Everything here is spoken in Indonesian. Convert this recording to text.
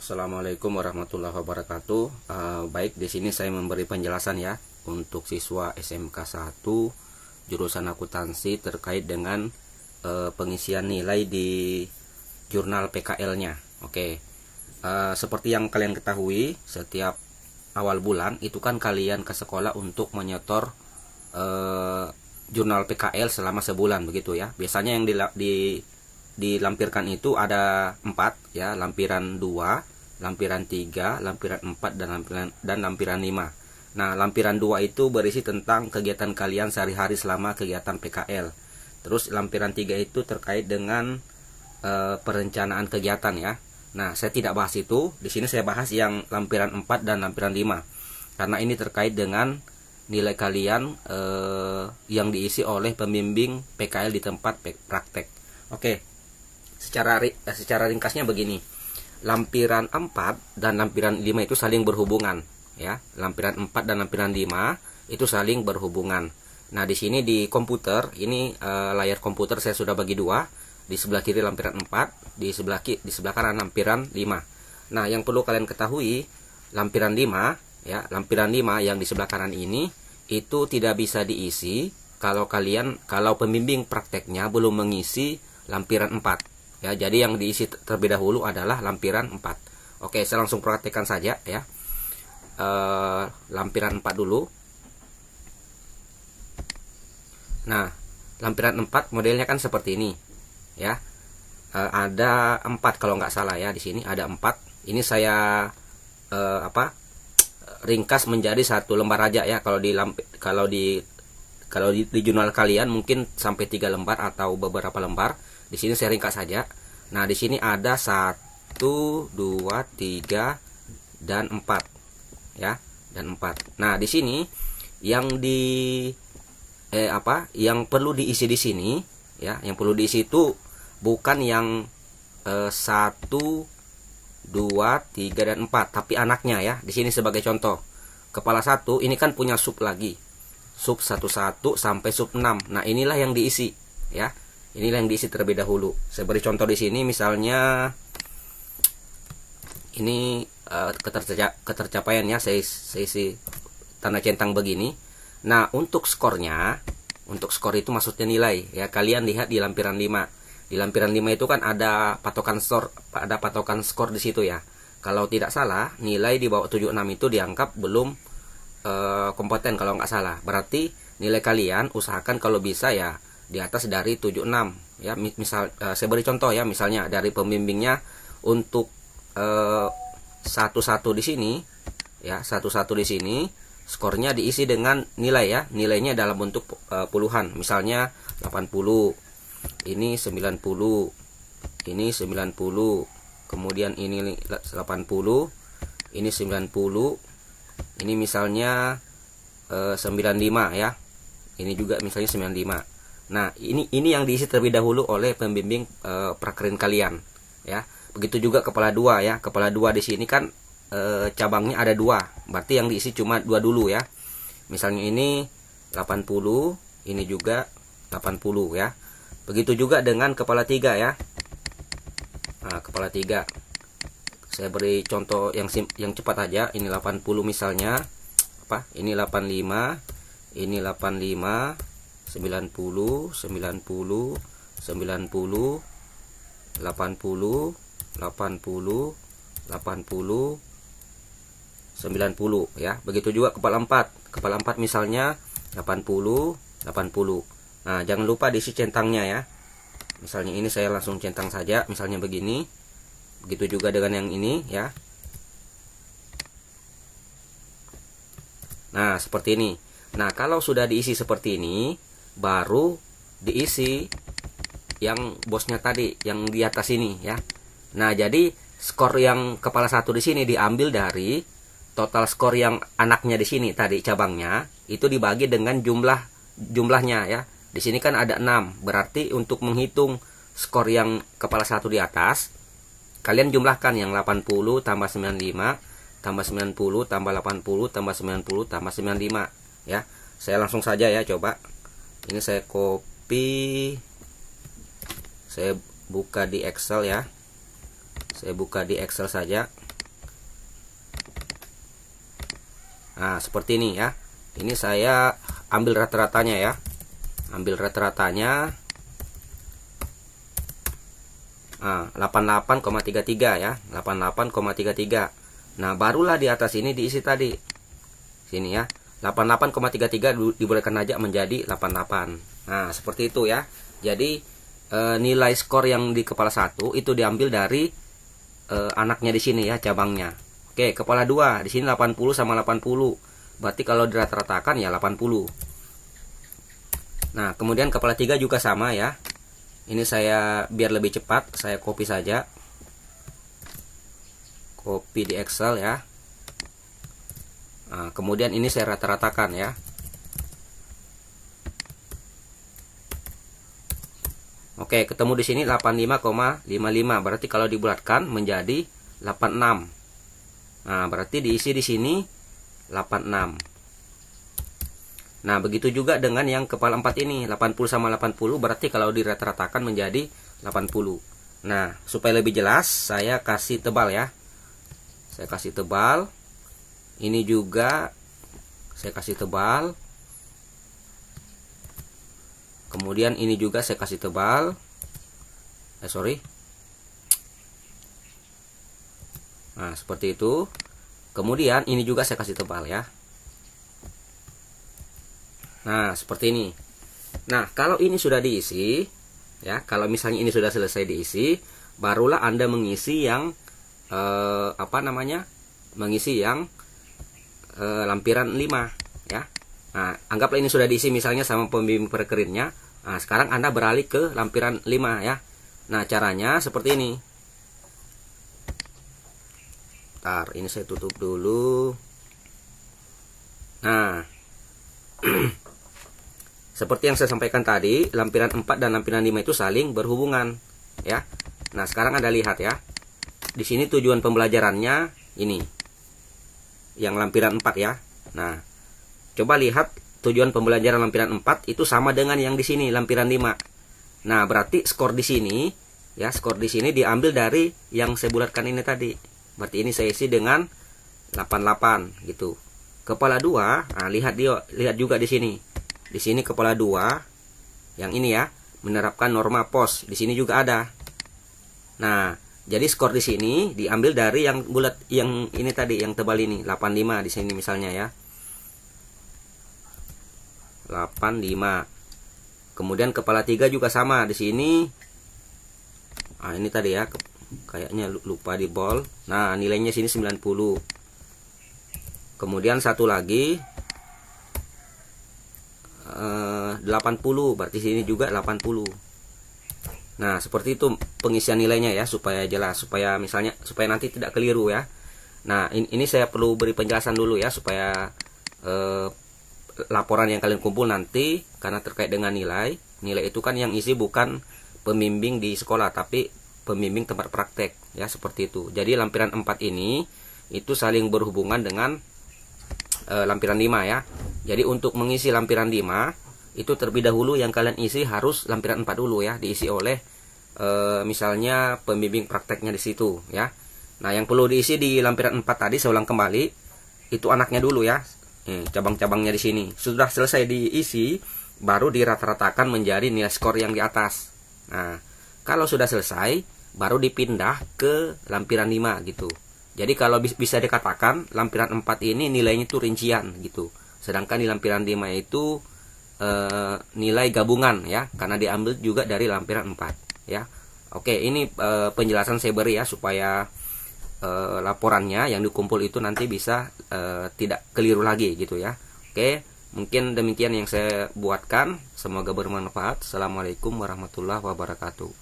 Assalamualaikum warahmatullahi wabarakatuh. Baik, di sini saya memberi penjelasan ya untuk siswa SMK 1 jurusan akuntansi terkait dengan pengisian nilai di jurnal PKL-nya. Oke. Seperti yang kalian ketahui, setiap awal bulan itu kan kalian ke sekolah untuk menyetor jurnal PKL selama sebulan begitu ya. Biasanya yang dilampirkan itu ada 4 ya, lampiran 2, lampiran 3, lampiran 4 dan lampiran 5. Nah, lampiran 2 itu berisi tentang kegiatan kalian sehari-hari selama kegiatan PKL. Terus lampiran 3 itu terkait dengan perencanaan kegiatan ya. Nah, saya tidak bahas itu. Di sini saya bahas yang lampiran 4 dan lampiran 5. Karena ini terkait dengan nilai kalian yang diisi oleh pembimbing PKL di tempat praktek. Oke. Secara ringkasnya begini. Lampiran 4 dan lampiran 5 itu saling berhubungan ya. Lampiran 4 dan lampiran 5 itu saling berhubungan. Nah, di sini di komputer ini layar komputer saya sudah bagi dua. Di sebelah kiri lampiran 4, di sebelah kanan lampiran 5. Nah, yang perlu kalian ketahui, lampiran 5 ya, lampiran 5 yang di sebelah kanan ini itu tidak bisa diisi kalau pembimbing prakteknya belum mengisi lampiran 4. Ya, jadi yang diisi terlebih dahulu adalah lampiran 4. Oke, saya langsung praktekkan saja ya. Lampiran 4 dulu. Nah, lampiran 4 modelnya kan seperti ini ya. Ada 4 kalau nggak salah ya, di sini ada 4. Ini saya ringkas menjadi satu lembar aja ya. Kalau di jurnal kalian mungkin sampai 3 lembar atau beberapa lembar. Di sini saya ringkas saja. Nah, di sini ada 1, 2, 3 dan 4 ya, dan 4. Nah, di sini yang yang perlu diisi di sini ya, yang perlu diisi itu bukan yang 1, 2, 3 dan 4, tapi anaknya ya. Di sini sebagai contoh. Kepala 1 ini kan punya sub lagi. Sub 11 sampai sub 6. Nah, inilah yang diisi ya. Inilah yang diisi terlebih dahulu. Saya beri contoh di sini, misalnya ini ketercapaiannya saya isi tanda centang begini. Nah, untuk skor itu maksudnya nilai ya. Kalian lihat di lampiran 5. Di lampiran 5 itu kan ada patokan skor di situ ya. Kalau tidak salah, nilai di bawah 76 itu dianggap belum kompeten kalau nggak salah. Berarti nilai kalian usahakan kalau bisa ya di atas dari 76 ya. Saya beri contoh ya, misalnya dari pembimbingnya untuk 11 di sini ya, 11 di sini skornya diisi dengan nilai ya, nilainya dalam bentuk puluhan, misalnya 80, ini 90, ini 90, kemudian ini 80, ini 90, ini misalnya 95 ya, ini juga misalnya 95. Nah, ini yang diisi terlebih dahulu oleh pembimbing prakerin kalian ya. Begitu juga kepala 2 ya. Kepala 2 di sini kan cabangnya ada 2. Berarti yang diisi cuma 2 dulu ya. Misalnya ini 80, ini juga 80 ya. Begitu juga dengan kepala 3 ya. Nah, kepala 3. Saya beri contoh yang cepat aja. Ini 80 misalnya. Ini 85, ini 85, 90, 90, 90, 80, 80, 80, 90 ya. Begitu juga kepala 4. Kepala 4 misalnya 80, 80. Nah, jangan lupa diisi centangnya ya. Misalnya ini saya langsung centang saja, misalnya begini. Begitu juga dengan yang ini ya. Nah, seperti ini. Nah, kalau sudah diisi seperti ini, baru diisi yang bosnya tadi, yang di atas ini ya. Nah, jadi skor yang kepala 1 di sini diambil dari total skor yang anaknya di sini tadi, cabangnya itu dibagi dengan jumlahnya ya. Di sini kan ada 6. Berarti untuk menghitung skor yang kepala 1 di atas, kalian jumlahkan yang 80 tambah 95 tambah 90 tambah 80 tambah 90 tambah 95 ya. Saya langsung saja ya, coba. Ini saya copy, saya buka di Excel ya. Saya buka di Excel saja. Nah, seperti ini ya. Ini saya ambil rata-ratanya ya. Ambil rata-ratanya. Nah, 88,33 ya. 88,33. Nah, barulah di atas ini diisi tadi. Sini ya. 88,33 dibolehkan aja menjadi 88. Nah, seperti itu ya. Jadi nilai skor yang di kepala 1 itu diambil dari anaknya di sini ya, cabangnya. Oke, kepala 2 di sini 80 sama 80. Berarti kalau dirata-ratakan ya 80. Nah, kemudian kepala 3 juga sama ya. Ini saya biar lebih cepat, saya copy saja. Copy di Excel ya. Nah, kemudian ini saya rata-ratakan ya. Oke, ketemu di sini 85,55. Berarti kalau dibulatkan menjadi 86. Nah, berarti diisi di sini 86. Nah, begitu juga dengan yang kepala 4 ini, 80 sama 80, berarti kalau dirata-ratakan menjadi 80. Nah, supaya lebih jelas, saya kasih tebal ya. Saya kasih tebal. Ini juga saya kasih tebal. Kemudian ini juga saya kasih tebal. Nah, seperti itu. Kemudian ini juga saya kasih tebal ya. Nah, seperti ini. Nah, kalau ini sudah diisi ya, kalau misalnya ini sudah selesai diisi, barulah Anda mengisi yang mengisi yang lampiran 5 ya. Nah, anggaplah ini sudah diisi misalnya sama pembimbing perkerinnya. Nah, sekarang Anda beralih ke lampiran 5 ya. Nah, caranya seperti ini. Ntar, ini saya tutup dulu. Nah, seperti yang saya sampaikan tadi, lampiran 4 dan lampiran 5 itu saling berhubungan ya. Nah, sekarang Anda lihat ya. Di sini tujuan pembelajarannya ini. Yang lampiran 4 ya. Nah, coba lihat tujuan pembelajaran lampiran 4 itu sama dengan yang di sini lampiran 5. Nah, berarti skor di sini ya, skor di sini diambil dari yang saya bulatkan ini tadi. Berarti ini saya isi dengan 88 gitu. Kepala 2, nah lihat juga di sini. Di sini kepala 2 yang ini ya, menerapkan norma pos. Di sini juga ada. Nah, jadi skor di sini diambil dari yang bulat yang ini tadi, yang tebal ini, 85 di sini misalnya ya. 85. Kemudian kepala 3 juga sama di sini. Ah, ini tadi ya, kayaknya lupa di bold. Nah, nilainya sini 90. Kemudian satu lagi 80, berarti sini juga 80. Nah, seperti itu pengisian nilainya ya, supaya jelas, supaya nanti tidak keliru ya. Nah, ini saya perlu beri penjelasan dulu ya, supaya laporan yang kalian kumpul nanti, karena terkait dengan nilai itu kan yang isi bukan pembimbing di sekolah, tapi pembimbing tempat praktek ya, seperti itu. Jadi lampiran 4 ini itu saling berhubungan dengan lampiran 5 ya. Jadi untuk mengisi lampiran 5 itu terlebih dahulu yang kalian isi harus lampiran 4 dulu ya, diisi oleh misalnya pembimbing prakteknya di situ ya. Nah, yang perlu diisi di lampiran 4 tadi, saya ulang kembali, itu anaknya dulu ya. Cabang-cabangnya di sini. Sudah selesai diisi, baru dirata-ratakan menjadi nilai skor yang di atas. Nah, kalau sudah selesai, baru dipindah ke lampiran 5 gitu. Jadi kalau bisa dikatakan lampiran 4 ini nilainya itu rincian gitu. Sedangkan di lampiran 5 itu nilai gabungan ya, karena diambil juga dari lampiran 4 ya. Oke, ini penjelasan saya beri ya, supaya laporannya yang dikumpul itu nanti bisa tidak keliru lagi gitu ya. Oke, mungkin demikian yang saya buatkan, semoga bermanfaat. Assalamualaikum warahmatullahi wabarakatuh.